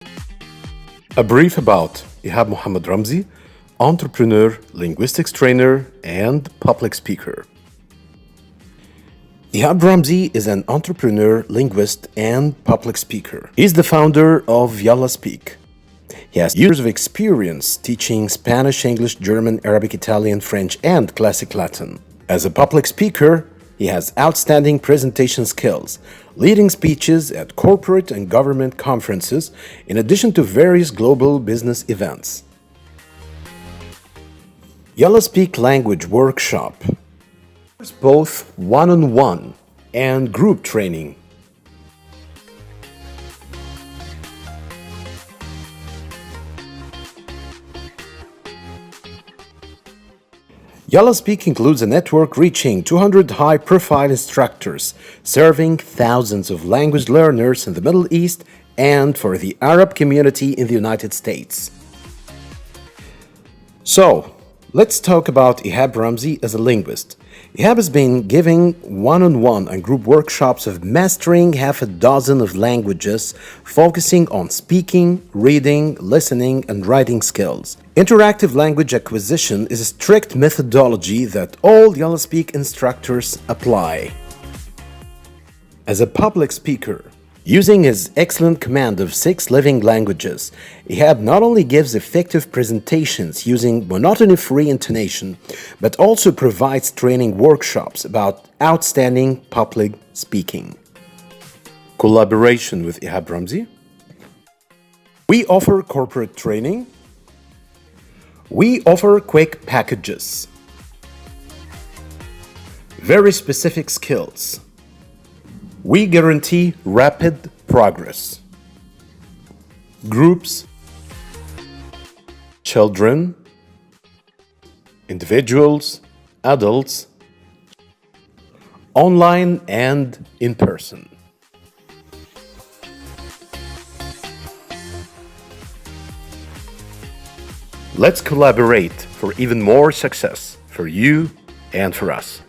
A brief about Ehab Ramzi, entrepreneur, linguistics trainer, and public speaker. Ehab Ramzi is an entrepreneur, linguist, and public speaker. He's the founder of YallaSpeak. He has years of experience teaching Spanish, English, German, Arabic, Italian, French, and Classic Latin. As a public speaker, he has outstanding presentation skills, leading speeches at corporate and government conferences, in addition to various global business events. YallaSpeak Language Workshop offers both one-on-one and group training. YallaSpeak includes a network reaching 200 high-profile instructors, serving thousands of language learners in the Middle East and for the Arab community in the United States. So, let's talk about Ehab Ramzi as a linguist. Ehab has been giving one-on-one and group workshops of mastering half a dozen of languages, focusing on speaking, reading, listening, and writing skills. Interactive language acquisition is a strict methodology that all YallaSpeak instructors apply. As a public speaker, using his excellent command of 6 living languages, Ehab not only gives effective presentations using monotony-free intonation, but also provides training workshops about outstanding public speaking. Collaboration with Ehab Ramzi. We offer corporate training. We offer quick packages. Very specific skills. We guarantee rapid progress. Groups, children, individuals, adults, online and in person. Let's collaborate for even more success for you and for us.